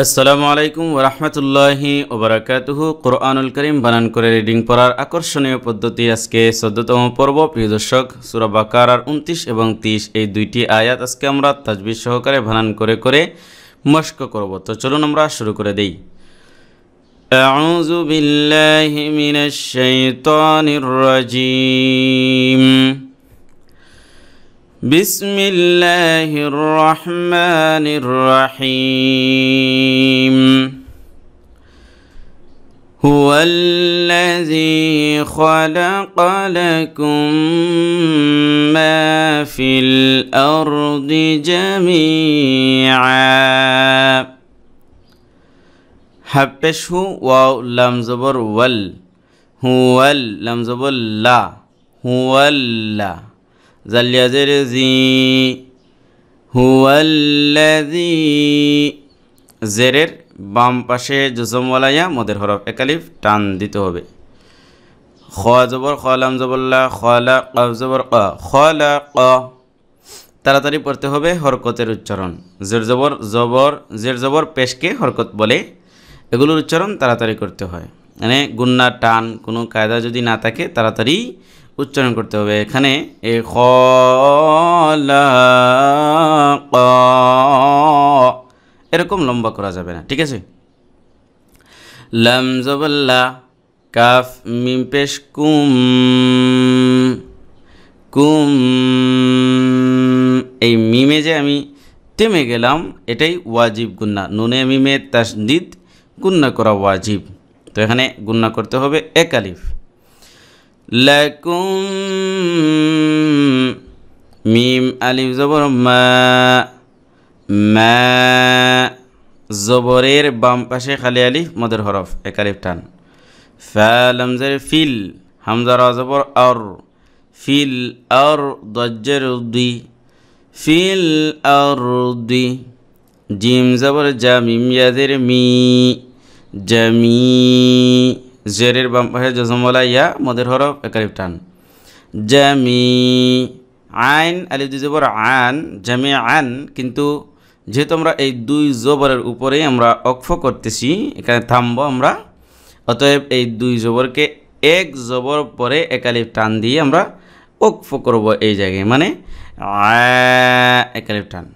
আসসালামু আলাইকুম ওয়া রাহমাতুল্লাহি ওয়া বারাকাতুহু। কোরআনুল কারীম বানান করে রিডিং পড়ার আকর্ষণীয় পদ্ধতি আজকে ১৪তম পর্ব। প্রিয় দর্শক, সূরা বাকারার ২৯ এবং ৩০ এই দুইটি আয়াত আজকে আমরা তাজবিদ সহকারে বানান করে করে মশক করব। তো চলুন আমরা শুরু করে দেই। আউযু বিল্লাহি মিনাশ শাইতানির রাজীম। بسم الله الرحمن الرحيم هو الذي خلق لكم ما في الأرض جميعا حبشه واو لام زبر ول هو لام زبر لا هو لا জালিয়াজের জি হুয়াল্লাযী জেরের বাম পাশে জজমওয়ালায়া মদের হরফ একালিফ টান দিতে হবে। খ জবর খ লাম জবর লা খলা কফ জবর ক খলাক। তাড়াতাড়ি পড়তে হবে হরকতের উচ্চারণ। জের জবর পেশকে হরকত বলে, এগুলোর উচ্চারণ তাড়াতাড়ি করতে হয়। মানে গুন্না টান কোনো কায়দা যদি না থাকে তাড়াতাড়ি উচ্চারণ করতে হবে। এখানে এ খলাক এরকম লম্বা করা যাবে না, ঠিক আছে। লাম জবর লা কাফ মিম পেশ কুম কুম, এই মিমে যে আমি থেমে গেলাম এটাই ওয়াজিব গুন্না। নুনে মিমে তাসদিদ গুন্না করা ওয়াজিব। তো এখানে গুন্না করতে হবে এক আলিফ। লাকুম মিম আলিফ জবর মা মা জবরের বাম পাশে খালি আলিফ মদের হরফ এক আলিফ টান। ফা লাম জের ফিল হামজা রা জবর আর ফিল আর দজ্জের দি ফিল আর দি জিম জবর জা মিম ইয়াজের মি জামি জেরের বাম পাশে জজমওয়ালা ইয়া মদের হরফ এক আলিফ টান। জামি আইন আলিফ দুই জবর আন জামি আন, কিন্তু যেহেতু আমরা এই দুই জবরের উপরেই আমরা অক্ফ করতেছি, এখানে থামবো আমরা, অতএব এই দুই জবরকে এক জবর পরে এক আলিফ টান দিয়ে আমরা অক্ফ করব এই জায়গায়, মানে এক আলিফ টান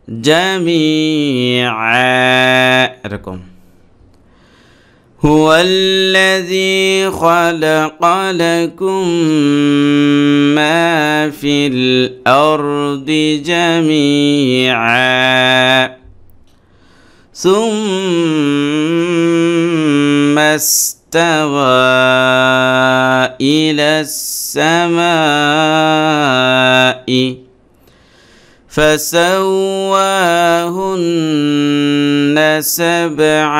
জামি এরকম। هو الذي خلق لكم ما في الأرض جميعا ثم استوى إلى السماء فسواهن سبع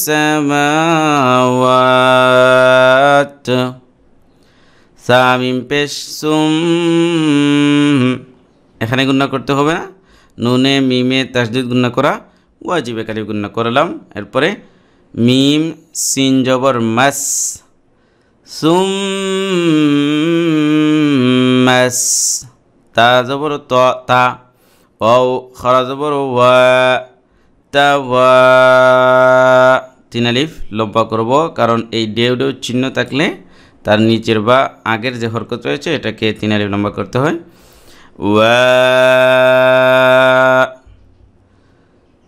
سماوات সামিম পেশ সুম, এখানে গুণনা করতে হবে না, নুনে মিমে তাসদিদ গুণনা করা ওয়াজিব একালিফ গুণনা করলাম। এরপরে মিম সিন জবর মাস সুম মাস তা জবর তা ওয়াও খারা জবর ওয়া তাওয়া তিন আলিফ লম্বা করব, কারণ এই ডেউ ডেউ চিহ্ন থাকলে তার নিচের বা আগের যে হরকত রয়েছে এটাকে তিন আলিফ লম্বা করতে হয়। ওয়া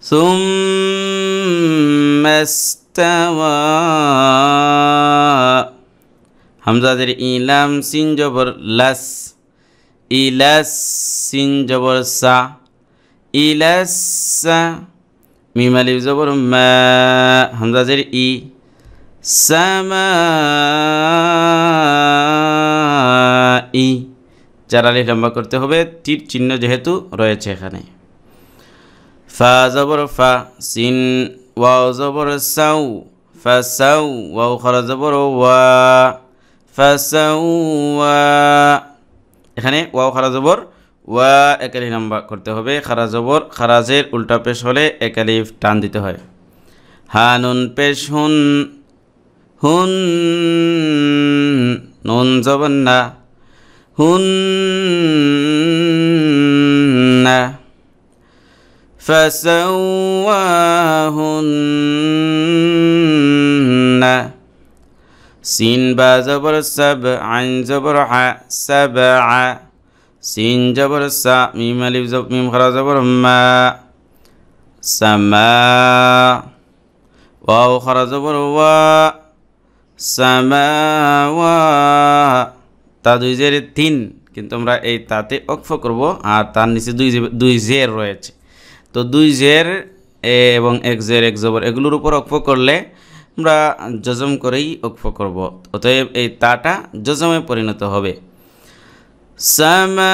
সুম্মা ইস্তাওয়া হামজাদের ইলাম সিন জবর লাস ইলাস সিন জবর সা ইলাসা মিম আলিফ জবর মা হামজাদের ই সামা ই চার আলিফ লম্বা করতে হবে, তীর চিহ্ন যেহেতু রয়েছে এখানে। ফা জবর ফা সিন ওয়াও জবর সাউ ফাসাউ ওয়াও খারা জবর ওয়া ফাসাউয়া, এখানে ওয়াও খারা জবর ওয়া এক আলিফ লম্বা করতে হবে। খারা জবর খারাজের উল্টা পেশ হলে এক আলিফ টান দিতে হয়। হানুন পেশ হুন হুন নুন জবর না হুন্না فسواهن সাওয়াহুন্না সিন বা জবর সাব আইন জবর হা সাবআ সিন জবর সা মিম আলিফ মিম খারা জবর মা সামা ওয়াও খারা জবর ওয়া সামাওয়া তা দুই জের তিন, কিন্তু আমরা এই তাতে অক্ফ করব, আর তার নিচে দুই জের রয়েছে। তো দুই জের এবং এক জের এক জবর এগুলোর উপর অক্ফ করলে আমরা জজম করেই অক্ফ করব। অতএব এই তাটা জজমে পরিণত হবে। সামাওয়াত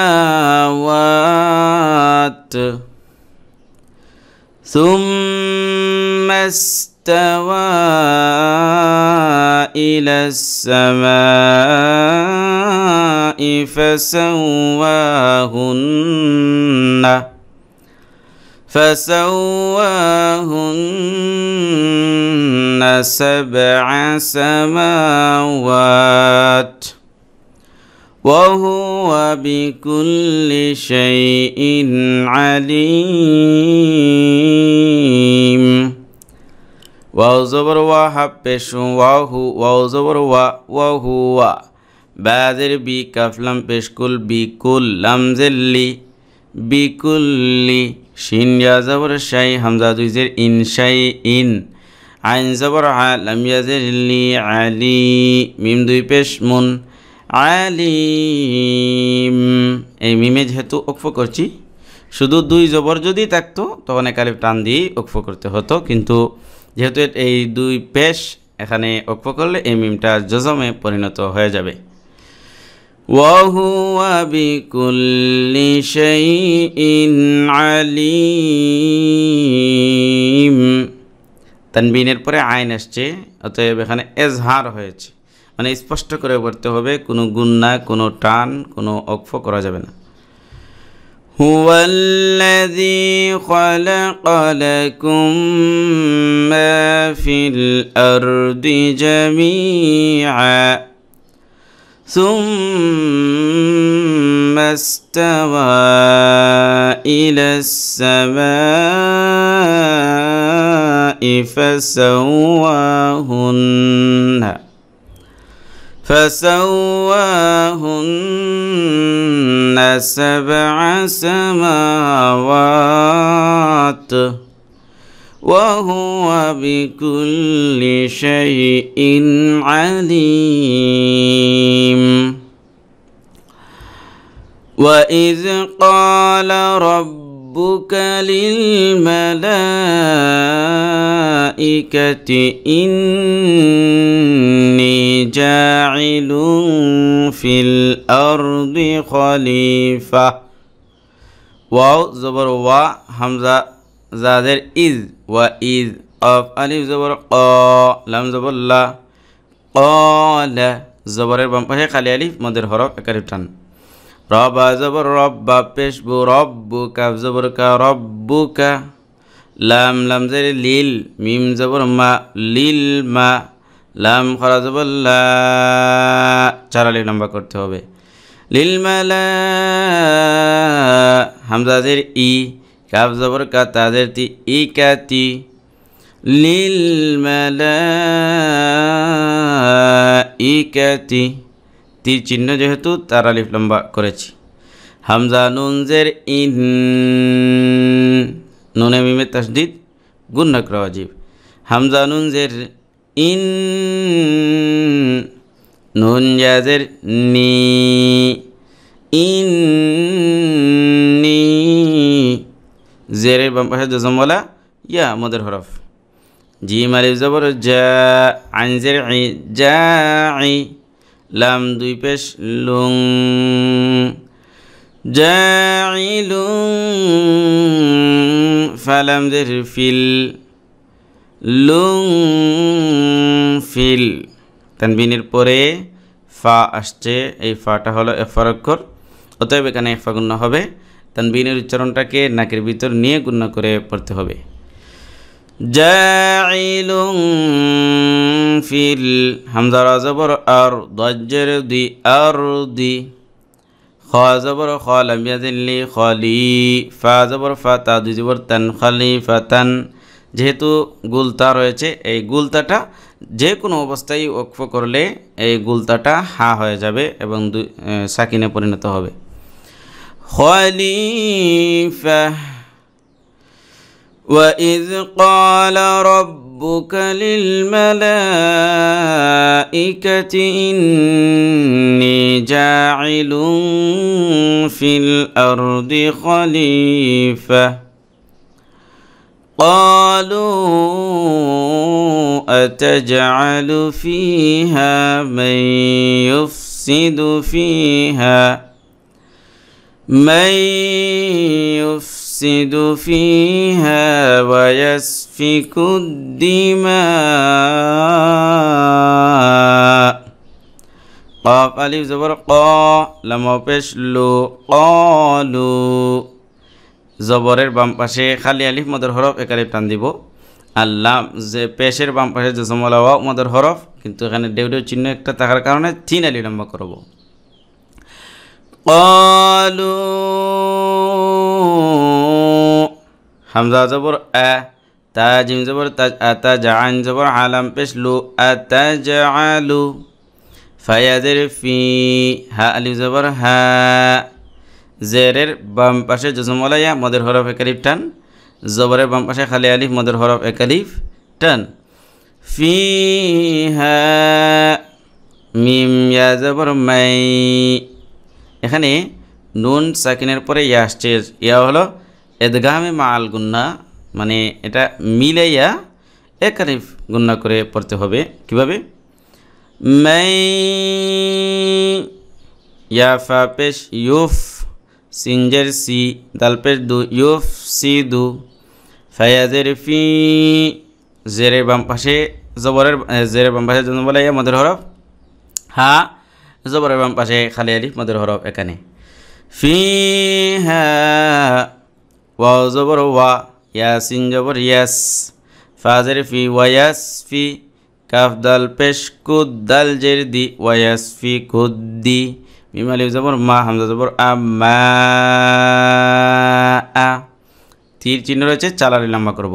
সুম্মা ইস্তাওয়া ইলাস সামাই فسواهن سبع سماوات وهو بكل شيء عليم واو زبر وحب পেশ واو زبر وهو বাদের বি কাফ লাম পেশ কুল বিকুল লাম জেল্লি বিকুল্লি শিন ইয়া জবর শাই হামজা দুই জের ইন শাই ইন আইন জবর হা লাম ইয়া জের লি আলি মিম দুই পেশ মুন আলিম। এই মিমে যেহেতু ওকফ করছি, শুধু দুই জবর যদি থাকতো তখন এক আলিফ টান দিয়ে ওকফ করতে হতো, কিন্তু যেহেতু এই দুই পেশ এখানে ওকফ করলে এই মিমটা জজমে পরিণত হয়ে যাবে। وهو بكل شيء عليم তানবিনের পরে আইন আসছে, অতএব এখানে এজহার হয়েছে, মানে স্পষ্ট করে পড়তে হবে, কোনো গুন্না কোনো টান কোনো অক্ফ করা যাবে না। هو الذي خلق لكم ما في الأرض جميعا ثم استوى إلى السماء فسواهن سبع سماوات وهو بكل شيء عليم وإذ قال ربك للملائكة إني جاعل في الأرض خليفة واو زبر وا همزة زادر إذ وإذ أف ألف زبر قا لام زبر لا قال زبر بام পাশে খালি আলিফ মদের হরফ একালিফ টান। রবা জবর রব্বা পেশবু রব্বু কাফ জবর কা রব্বুকা লাম লাম জের লিল মিম জবর মা লিল মা লাম খরা জবর লা চার আলিফ লম্বা করতে হবে। লিল মালা হামজা জের ই কাফ জবর কা তা জের তি ই কাতি লিল মালা ই কাতি তীর চিহ্ন যেহেতু তার আলিফ লম্বা করেছি। হামজা নুন জের ইন নুনে মিমে তাসদিদ গুন্না করা ওয়াজিব। হামজা নুন জের ইন নুন ইয়া জের নি ইন্নি জেরের বাম পাশে জজমওয়ালা ইয়া মদের হরফ। জিম আলিফ জবর জা আইন জের ই জাই লাম দুই পেশ লুং জাইলুং ফালাম জের ফিল লুং ফিল তানবিনের পরে ফা আসছে, এই ফাটা হলো ইখফার অক্ষর, অতএব এখানে ইখফা গুণনা হবে। তানবিনের উচ্চারণটাকে নাকের ভিতর নিয়ে গুণনা করে পড়তে হবে। জাইলুং ফিল হামজা রা জবর আর দাজ্জের দি আরদি খা জবর খা লাম ইয়াজিল লি খালি ফা জবর ফা তা দুই জবর তান খালিফাতান যেহেতু গুলতা রয়েছে, এই গুলতাটা যে কোনো অবস্থায় ওকফ করলে এই গুলতাটা হা হয়ে যাবে এবং সাকিনে পরিণত হবে। খলিফা وَإِذْ قَالَ رَبُّكَ لِلْمَلَائِكَةِ إِنِّي جَاعِلٌ فِي الْأَرْضِ خَلِيفَةً قَالُوا أَتَجْعَلُ فِيهَا مَن يُفْسِدُ فِيهَا وَيَسْفِكُ الدِّمَاءَ قاف ألف زبر قا لام পেশ লু قالوا জবরের বাম পাশে খালি আলিফ মদের হরফ এক আলিফ টান দিব। আল্লাহ যে পেশের বাম পাশে যে জমলা ওয়াও মদের হরফ, কিন্তু এখানে ডেউ ডেউ চিহ্ন একটা থাকার কারণে 3 আলিফ লম্বা করব। قالوا হামজা জবর আ, তা জিম জবর তাজ, আতা জাআন জবর আলাম পেশ লু আতাজআলু, ফায়াজের ফি, হা আলিফ জবর হা, জেরের বাম পাশে জজমওয়ালা ইয়া মদের হরফ এক আলিফ টান, জবরের বাম পাশে খালি আলিফ মদের হরফ এক আলিফ টান। ফিহা মিম ইয়া জবর মাই, এখানে নুন সাকিনের পরে ইয়া আসছে, ইয়া হলো ইদগামে মাআল গুন্না, মানে এটা মিলাইয়া এক আলিফ গুন্না করে পড়তে হবে। কিভাবে? মাই ইয়া ফা পেশ ইউফ, সিনজের সি, দাল পেশ দু, ইউফ সি দু, ফায়াজের ফি, জেরের বাম পাশে জেরের বাম পাশে জন্য বলে মদের হরফ হা, জবরের বাম পাশে খালি আলিফ মদের হরফ এখানে। ফিহা ওয়াও জবর ওয়া, ইয়াসিন জবর ইয়াস, ফাজের ফি ওয়ায়াস ফি, কাফ দাল পেশ কুদ, দাল জের দি, ওয়ায়াস ফি কুদ্দি, মিম আলিফ জবর মা, হামজা জবর আমা, তীর চিহ্ন রয়েছে, 4 আলিফ লম্বা করব।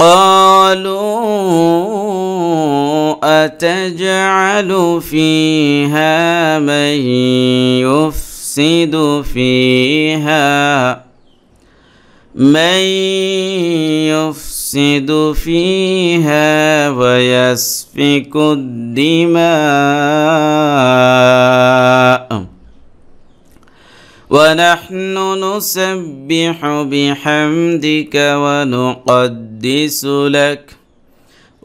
قالوا أتجعل فيها من يفسد فيها ويسفك الدماء ونحن نسبح بحمدك ونقدس لك।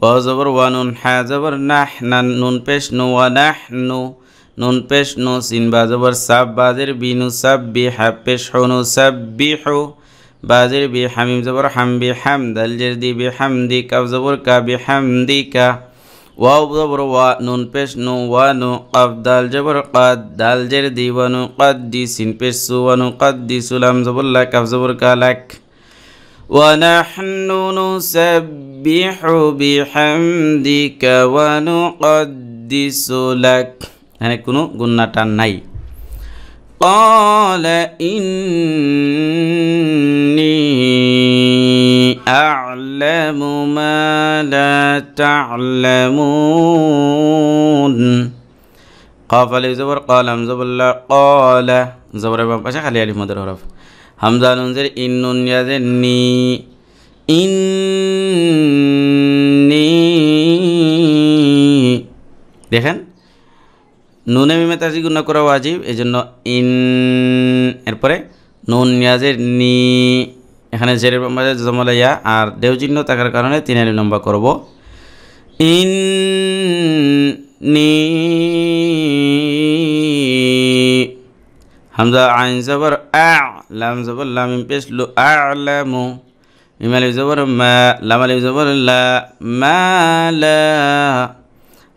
وزبر ونون حا زبر نحن نون পেশ নু ونحن নুন পেশ নু, সিন বা জবর সাব, বাজের বি, নু সাব্বিহ পেশ নু সাব্বিহু, বাজের বি, হামিম জবর হাম, বি হাম, দাল জের দি, বি হামদি, কাফ জবর কা, বি হামদিকা, ওয়াও জবর ওয়া, নুন পেশ নু ওয়ানু, কাফ দাল জবর কাদ, দাল জের দি, ওয়ানু কাদ্দি, সিন পেশ সু, ওয়ানু কাদ্দিসু, লাম জবর লা, কাফ জবর কা, লাক। ونحن نسبح بحمدك ونقدس لك, এখানে কোনো গুন্না টান নাই। قال إني أعلم ما لا تعلمون। قاف আলিফ জবর قال হামজা জবর লা, قال জবরের বাম পাশে খালি আলিফ মদের হরফ, হামজা নুন জের ইন, নুন ইয়া জের নি, ইন্নি, দেখেন নুনে মিমে তাজি গুণা করা ওয়াজিব, এই জন্য ইন, এরপরে নুন ইয়াজের নি, এখানে জেরের মাঝে জমলা ইয়া আর দেও চিহ্ন থাকার কারণে 3 আলিফ লম্বা করব। ইন নি, হামজা আইন জবর আ, লাম জবর লাম, মিম পেশ লু, আ'লামু, মিম আলিফ জবর মা, লাম আলিফ জবর লা, মা লা,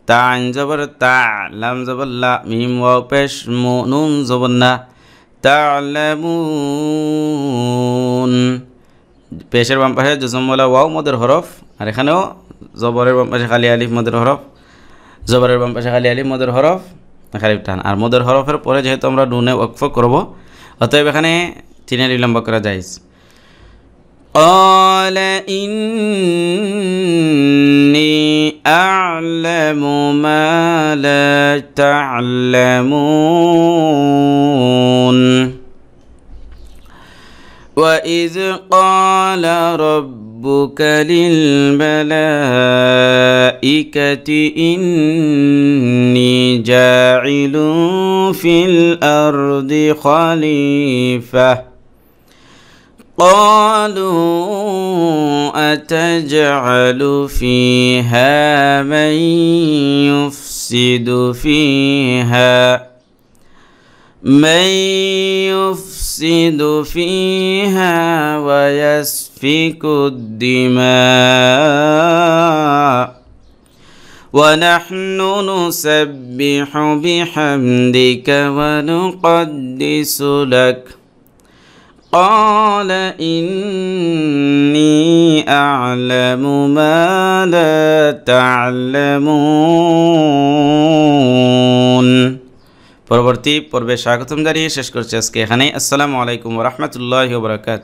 তা আইন জবর তা, লাম জবর লা, মিম ওয়াও পেশ মু, নুন জবর না, তা'লামুন, পেশের বাম পাশে জজমওয়ালা ওয়াও মদের হরফ, আর এখানেও জবরের বাম পাশে খালি আলিফ মদের হরফ, জবরের বাম পাশে খালি আলিফ মদের হরফ, খালিফ টান। আর মদের হরফের পরে যেহেতু আমরা নুনে ওয়াকফ করব, অতএব এখানে 3 আলিফ লম্বা করা যায়। قال إني أعلم ما لا تعلمون وإذ قال ربك للملائكة إني جاعل في الأرض خليفة قالوا أتجعل فيها من يفسد فيها ويسفك الدماء ونحن نسبح بحمدك ونقدس لك قال إني أعلم ما لا تعلمون পরবর্তী পর্বে স্বাগতম জানিয়ে শেষ করছি আজকে এখানেই। আসসালামু আলাইকুম ওয়া রাহমাতুল্লাহি ওয়া বারাকাতুহু।